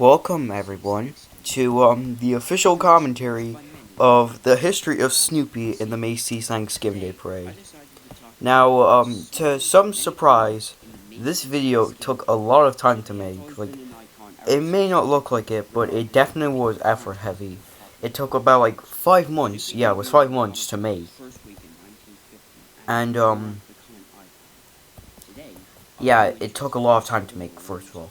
Welcome everyone to the official commentary of the history of Snoopy in the Macy Thanksgiving Day Parade. Now, to some surprise, this video took a lot of time to make. Like, it may not look like it, but it definitely was effort heavy. It took about like 5 months. Yeah, it was 5 months to make. And yeah, it took a lot of time to make. First of all.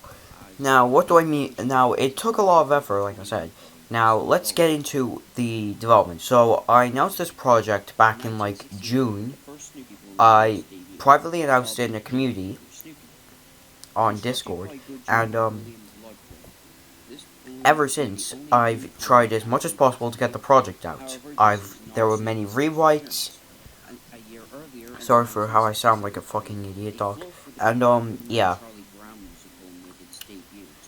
Now, what do I mean? Now, it took a lot of effort, like I said. Now, let's get into the development. So, I announced this project back in, like, June. I privately announced it in the community on Discord. And, ever since, I've tried as much as possible to get the project out. There were many rewrites. Sorry for how I sound like a fucking idiot dog. And, yeah.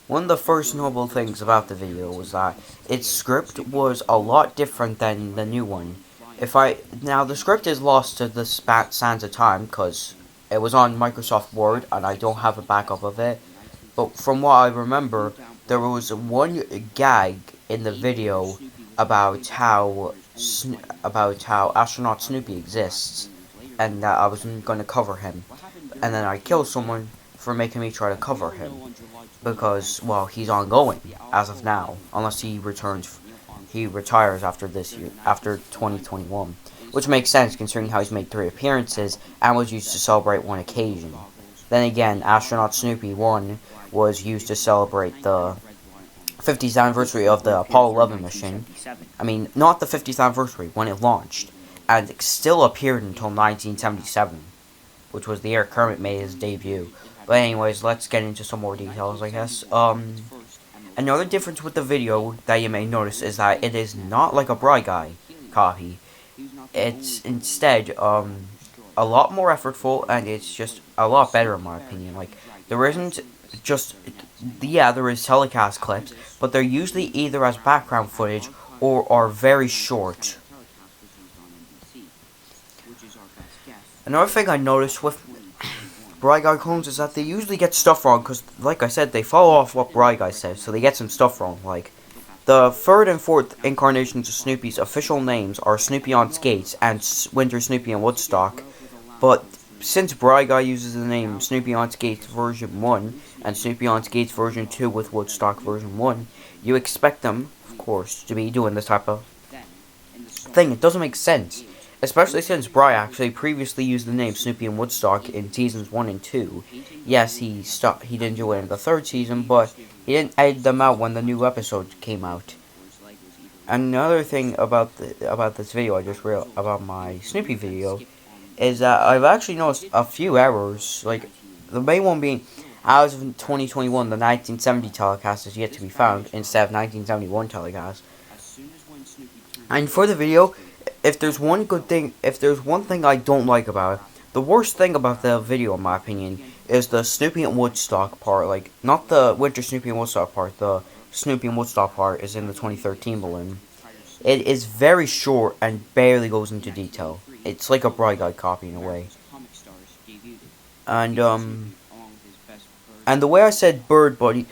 One of the first notable things about the video was that its script was a lot different than the new one. Now the script is lost to the sands of time because it was on Microsoft Word and I don't have a backup of it. But from what I remember, there was one gag in the video about how astronaut Snoopy exists, and that I was going to cover him, and then I killed someone for making me try to cover him. Because, well, he's ongoing as of now, unless he retires after this year, after 2021, which makes sense considering how he's made 3 appearances and was used to celebrate one occasion. Then again, Astronaut Snoopy 1 was used to celebrate the 50th anniversary of the Apollo 11 mission. I mean, not the 50th anniversary, when it launched, and it still appeared until 1977, which was the year Kermit made his debut. But anyways, let's get into some more details, I guess. Another difference with the video that you may notice is that it is not like a Bry Guy copy. It's instead, a lot more effortful, and it's just a lot better in my opinion. Like, there isn't just, yeah, there is telecast clips, but they're usually either as background footage or are very short. Another thing I noticed with Bry Guy clones is that they usually get stuff wrong, because, like I said, they follow off what Bry Guy says, so they get some stuff wrong. Like, the 3rd and 4th incarnations of Snoopy's official names are Snoopy on Skates and Winter Snoopy in Woodstock, but since Bry Guy uses the name Snoopy on Skates version 1 and Snoopy on Skates version 2 with Woodstock version 1, you expect them, of course, to be doing this type of thing. It doesn't make sense. Especially since Bry actually previously used the name Snoopy in Woodstock in seasons 1 and 2. Yes, he didn't do it in the 3rd season, but he didn't edit them out when the new episode came out. Another thing about this video I just realized about my Snoopy video is that I've actually noticed a few errors. Like, the main one being, as of 2021, the 1970 telecast is yet to be found instead of 1971 telecast. And for the video, if there's one thing I don't like about it, the worst thing about the video, in my opinion, is the Snoopy and Woodstock part. Like, not the Winter Snoopy and Woodstock part, the Snoopy and Woodstock part is in the 2013 balloon. It is very short and barely goes into detail. It's like a Bry Guy copy in a way. And the way I said Bird Buddy,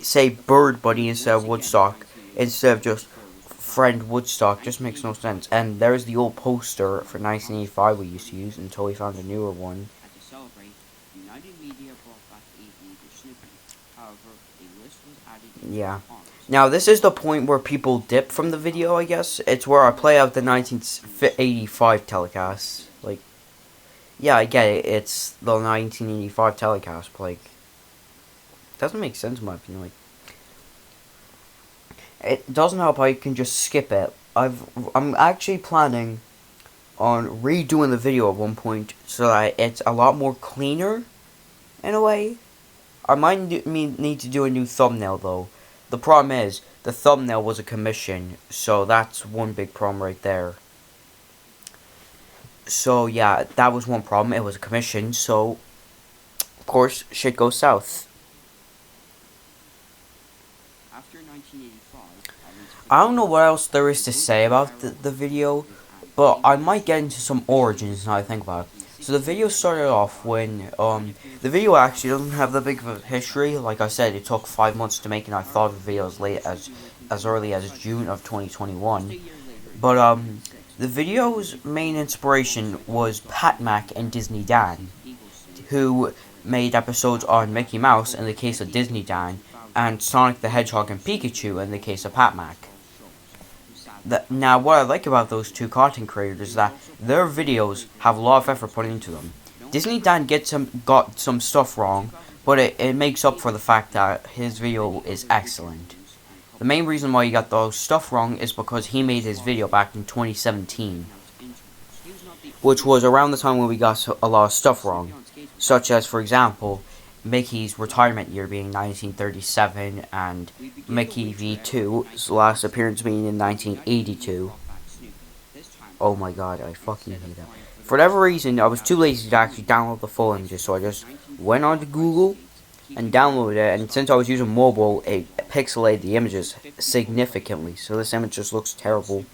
say Bird Buddy instead of Woodstock, instead of just Friend Woodstock, just makes no sense. And there's the old poster for 1985 we used to use until we found a newer one. Yeah. Now this is the point where people dip from the video, I guess. It's where I play out the 1985 telecast. Like, yeah, I get it. It's the 1985 telecast, but, like, it doesn't make sense in my opinion. Like, it doesn't help how you can just skip it. I'm actually planning on redoing the video at one point so that it's a lot more cleaner, in a way. I might need to do a new thumbnail though. The problem is, the thumbnail was a commission, so that's one big problem right there. So yeah, that was one problem. It was a commission, so of course shit goes south. I don't know what else there is to say about the video, but I might get into some origins now I think about it. So the video started off when the video actually doesn't have that big of a history. Like I said, it took 5 months to make, and I thought the video as early as June of 2021. But the video's main inspiration was Pat Mac and Disney Dan, who made episodes on Mickey Mouse in the case of Disney Dan, and Sonic the Hedgehog and Pikachu in the case of Pat Mac. Now, what I like about those two content creators is that their videos have a lot of effort put into them. Disney Dan got some stuff wrong, but it makes up for the fact that his video is excellent. The main reason why he got those stuff wrong is because he made his video back in 2017, which was around the time when we got a lot of stuff wrong, such as, for example, Mickey's retirement year being 1937, and Mickey V2's last appearance being in 1982. Oh my god, I fucking hate that. For whatever reason, I was too lazy to actually download the full images, so I just went onto Google and downloaded it, and since I was using mobile, it pixelated the images significantly, so this image just looks terrible.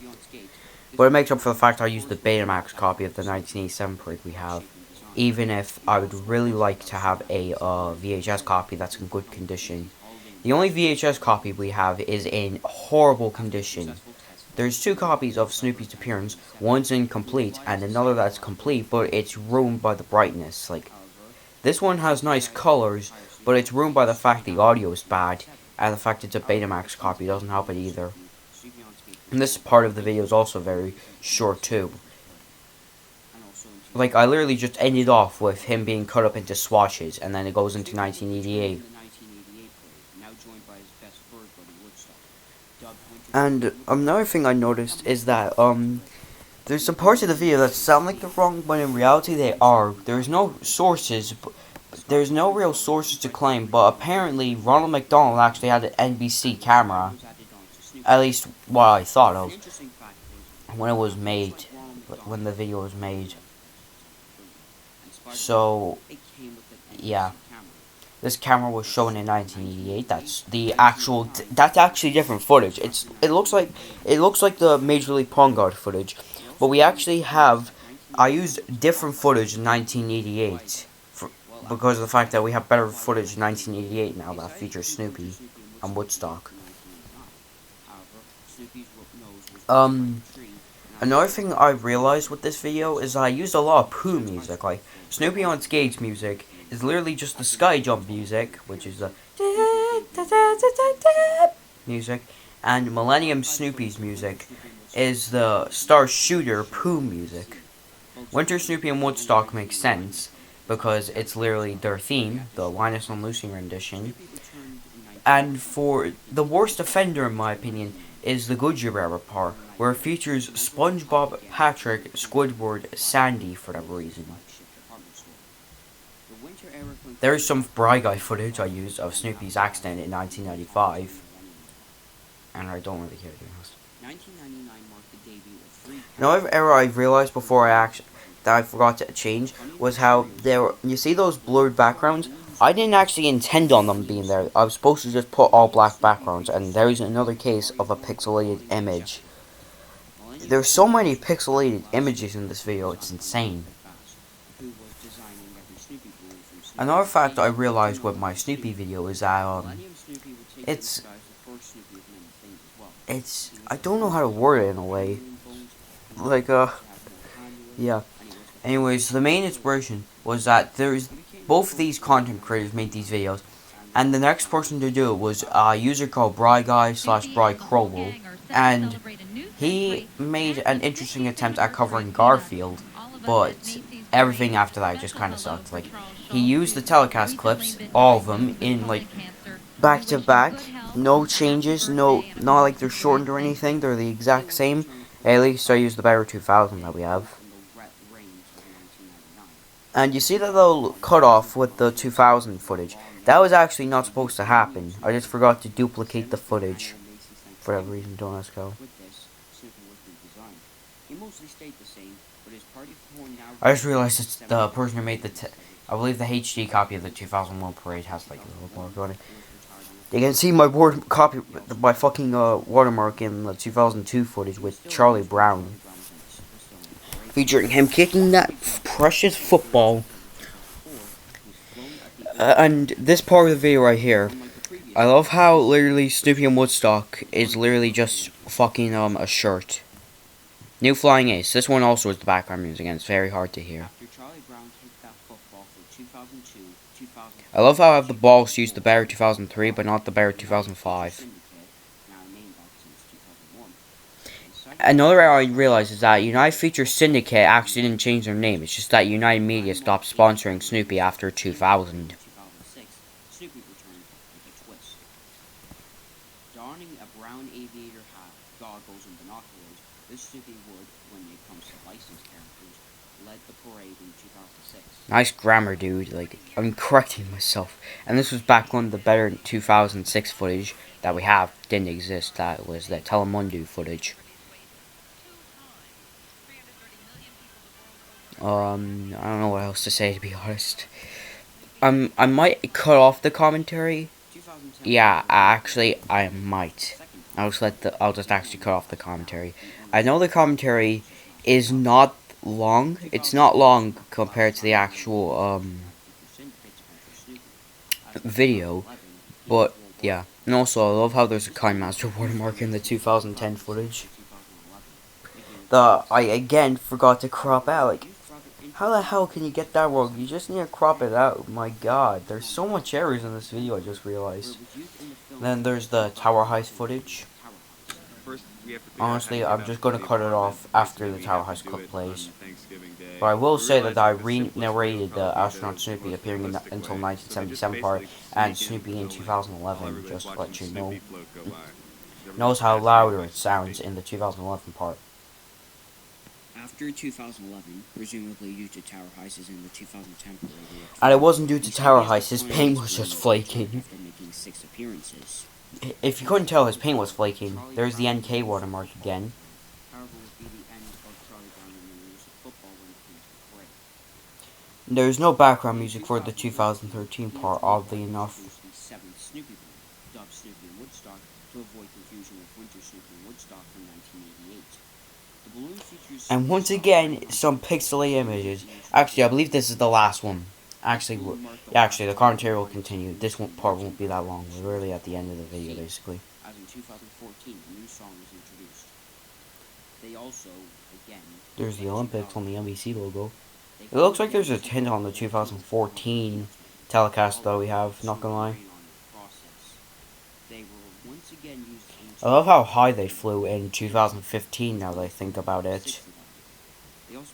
But it makes up for the fact I used the Betamax copy of the 1987 parade we have, even if I would really like to have a VHS copy that's in good condition. The only VHS copy we have is in horrible condition. There's two copies of Snoopy's appearance, one's incomplete and another that's complete, but it's ruined by the brightness. Like, this one has nice colors, but it's ruined by the fact the audio is bad, and the fact it's a Betamax copy doesn't help it either. And this part of the video is also very short too. Like, I literally just ended off with him being cut up into swatches, and then it goes into 1988. And another thing I noticed is that there's some parts of the video that sound like they're wrong, but in reality they are. There's no sources, there's no real sources to claim, but apparently Ronald McDonald actually had an NBC camera. At least what I thought of when it was made, when the video was made. So, yeah. This camera was shown in 1988. That's actually different footage. It looks like the Major League Pawn Guard footage, but we actually have. I used different footage in 1988 because of the fact that we have better footage in 1988 now that features Snoopy and Woodstock. Another thing I realized with this video is I used a lot of Pooh music. Like, Snoopy on Skate's music is literally just the Sky Jump music, which is the music, and Millennium Snoopy's music is the Star Shooter Pooh music. Winter Snoopy and Woodstock makes sense because it's literally their theme, the Linus and Lucy rendition. And for the worst offender, in my opinion, is the Goodyear era part, where it features SpongeBob, Patrick, Squidward, Sandy for whatever reason. There's some Bry Guy footage I used of Snoopy's accident in 1995, and I don't really care to be honest. Another error I realized before that I forgot to change was how you see those blurred backgrounds? I didn't actually intend on them being there. I was supposed to just put all black backgrounds, and there's another case of a pixelated image. There's so many pixelated images in this video, it's insane. Another fact I realized with my Snoopy video is that I don't know how to word it in a way. Like, yeah. Anyways, the main inspiration was that both of these content creators made these videos, and the next person to do it was a user called BryGuy/Bry Crowell, and he made an interesting attempt at covering Garfield, but everything after that just kind of sucked. Like, he used the telecast clips, all of them, in like back to back, no changes, not like they're shortened or anything. They're the exact same. At least I used the Better 2000 that we have. And you see that little cutoff with the 2000 footage. That was actually not supposed to happen. I just forgot to duplicate the footage. For whatever reason, don't ask how. I just realized it's the person who made I believe the HD copy of the 2001 parade has like a little mark on it. You can see my fucking watermark in the 2002 footage with Charlie Brown. featuring him kicking that precious football. And this part of the video right here, I love how literally Snoopy and Woodstock is literally just fucking a shirt. New Flying Ace. This one also is the background music and it's very hard to hear. I love how I have the balls to use the Barrett 2003 but not the Barrett 2005. Another error I realized is that United Feature Syndicate actually didn't change their name. It's just that United Media stopped sponsoring Snoopy after 2000. Donning a brown aviator hat, goggles, and binoculars, this Snoopy would, when it comes to licensed characters, led the parade in 2006. Nice grammar, dude. Like, I'm correcting myself. And this was back when the better 2006 footage that we have didn't exist. That was the Telemundo footage. I don't know what else to say, to be honest. I might cut off the commentary. Yeah, actually, I might. I'll just actually cut off the commentary. I know the commentary is not long. It's not long compared to the actual video, but yeah. And also, I love how there's a Kind Master watermark in the 2010 footage. I again forgot to crop out. Like, how the hell can you get that wrong? You just need to crop it out. My God, there's so much errors in this video. I just realized. Then there's the Tower Heist footage. Honestly, I'm just going to cut it off after the Tower Heist clip plays. But I will say that I re-narrated the astronaut Snoopy appearing until 1977 part and Snoopy in 2011, just to let you know. Notice how louder it sounds in the 2011 part. After 2011, presumably due to Tower Heists in the 2010 parade. And it wasn't due to Tower Heist, his paint was just flaking. After making 6 appearances. If you couldn't tell, his paint was flaking. There's the NK watermark again. There's no background music for the 2013 part, oddly enough. And once again, some pixelated images. Actually, I believe this is the last one. Actually, the commentary will continue. This part won't be that long. We're really at the end of the video, basically. As in 2014, a new song was introduced. They also, again... There's the Olympics on the NBC logo. It looks like there's a hint on the 2014 telecast that we have, not gonna lie. I love how high they flew in 2015 now that I think about it.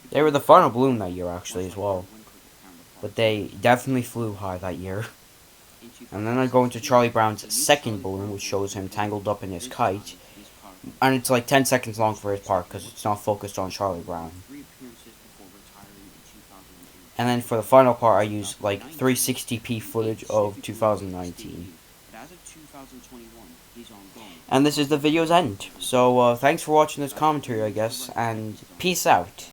They were the final balloon that year actually as well. But they definitely flew high that year. And then I go into Charlie Brown's second balloon, which shows him tangled up in his kite. And it's like 10 seconds long for his part because it's not focused on Charlie Brown. And then for the final part, I use like 360p footage of 2019. And this is the video's end. So thanks for watching this commentary, I guess, and peace out.